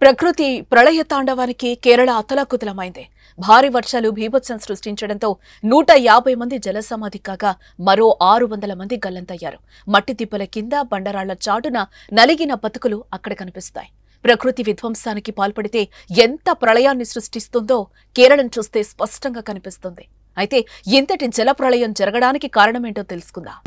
ప్రకృతి ప్రళయ తాండవానికి కేరళ అతలాకుతలమైంది. భారీ వర్షాలు బీభత్సం సృష్టించడంతో 150 మంది జలసమాధి కాగా మరో 600 మంది గల్లంతయ్యారు. మట్టి తిప్పల కింద బండరాళ్ల చాటున నలిగిన బతుకులు అక్కడ కనిపిస్తాయి. ప్రకృతి విధ్వంసానికి పాల్పడితే ఎంత ప్రళయాన్ని సృష్టిస్తుందో కేరళను చూస్తే స్పష్టంగా కనిపిస్తుంది. అయితే ఇంతటి జల ప్రళయం జరగడానికి కారణమేంటో తెలుసుకుందాం.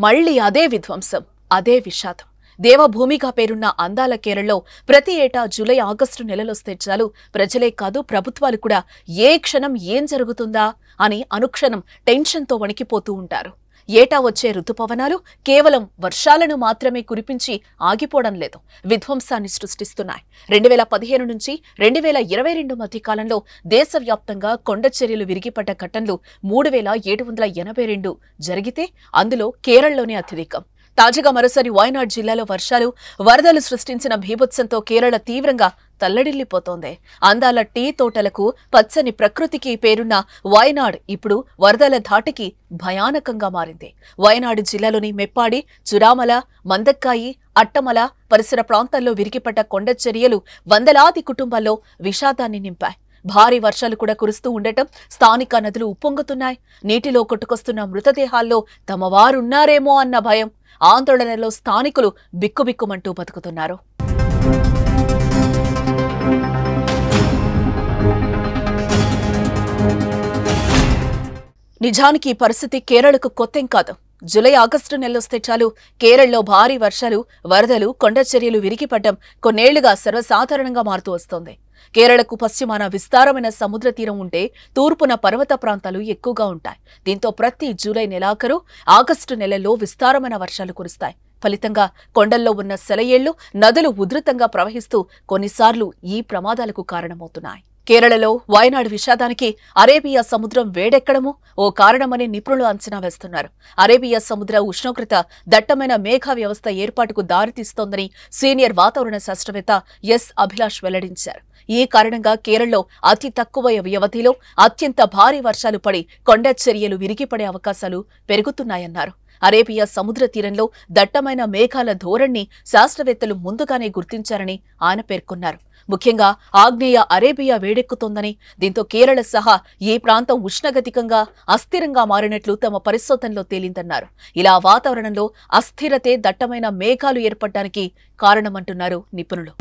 మళ్లీ అదే విధ్వంసం, అదే విషాదం. దేవభూమిగా పేరున్న అందాల కేరళలో ప్రతి ఏటా జూలై ఆగస్టు నెలలొస్తే చాలు ప్రజలే కాదు ప్రభుత్వాలు కూడా ఏ క్షణం ఏం జరుగుతుందా అని అనుక్షణం టెన్షన్తో వణికిపోతూ ఉంటారు. ఏటా వచ్చే ఋతుపవనాలు కేవలం వర్షాలను మాత్రమే కురిపించి ఆగిపోవడం లేదు, విధ్వంసాన్ని సృష్టిస్తున్నాయి. 2015 నుంచి 2022 మధ్య కాలంలో దేశవ్యాప్తంగా కొండచర్యలు విరిగిపడ్డ ఘటనలు 3782 జరిగితే అందులో కేరళలోనే అత్యధికం. తాజాగా మరోసారి వయనాడ్ జిల్లాలో వర్షాలు వరదలు సృష్టించిన బీభత్సంతో కేరళ తీవ్రంగా తల్లడిల్లిపోతోంది. అందాల టీ తోటలకు పచ్చని ప్రకృతికి పేరున్న వయనాడ్ ఇప్పుడు వరదల ధాటికి భయానకంగా మారింది. వయనాడు జిల్లాలోని మెప్పాడి, చురామల, మందక్కాయి, అట్టమల పరిసర ప్రాంతాల్లో విరిగిపడ్డ కొండచర్యలు వందలాది కుటుంబాల్లో విషాదాన్ని నింపాయి. భారీ వర్షాలు కూడా కురుస్తూ ఉండటం స్థానిక నదులు ఉప్పొంగుతున్నాయి. నీటిలో కొట్టుకొస్తున్న మృతదేహాల్లో తమ వారున్నారేమో అన్న భయం, ఆందోళనలో స్థానికులు బిక్కుబిక్కుమంటూ బతుకుతున్నారు. నిజానికి ఈ పరిస్థితి కేరళకు కొత్తేం కాదు. జూలై ఆగస్టు నెలలొస్తే చాలు కేరళలో భారీ వర్షాలు, వరదలు, కొండచర్యలు విరిగిపడ్డం కొన్నేళ్లుగా సర్వసాధారణంగా మారుతూ వస్తోంది. కేరళకు పశ్చిమాన విస్తారమైన సముద్ర తీరం ఉంటే తూర్పున పర్వత ప్రాంతాలు ఎక్కువగా ఉంటాయి. దీంతో ప్రతి జూలై నెలాఖరు, ఆగస్టు నెలల్లో విస్తారమైన వర్షాలు కురుస్తాయి. ఫలితంగా కొండల్లో ఉన్న సెలయేళ్లు, నదులు ఉధృతంగా ప్రవహిస్తూ కొన్నిసార్లు ఈ ప్రమాదాలకు కారణమవుతున్నాయి. కేరళలో వయనాడు విషాదానికి అరేబియా సముద్రం వేడెక్కడమూ ఓ కారణమని నిపుణులు అంచనా వేస్తున్నారు. అరేబియా సముద్ర ఉష్ణోగ్రత దట్టమైన మేఘ వ్యవస్థ ఏర్పాటుకు దారితీస్తోందని సీనియర్ వాతావరణ శాస్త్రవేత్త ఎస్ అభిలాష్ వెల్లడించారు. ఈ కారణంగా కేరళలో అతి తక్కువ వ్యవధిలో అత్యంత భారీ వర్షాలు పడి కొండచర్యలు విరిగిపడే అవకాశాలు పెరుగుతున్నాయన్నారు. అరేబియా సముద్ర తీరంలో దట్టమైన మేఘాల ధోరణి శాస్త్రవేత్తలు ముందుగానే గుర్తించారని ఆయన పేర్కొన్నారు. ముఖ్యంగా ఆగ్నేయ అరేబియా వేడెక్కుతోందని, దీంతో కేరళ సహా ఈ ప్రాంతం ఉష్ణగతికంగా అస్థిరంగా మారినట్లు తమ పరిశోధనలో తేలిందన్నారు. ఇలా వాతావరణంలో అస్థిరతే దట్టమైన మేఘాలు ఏర్పడడానికి కారణమంటున్నారు నిపుణులు.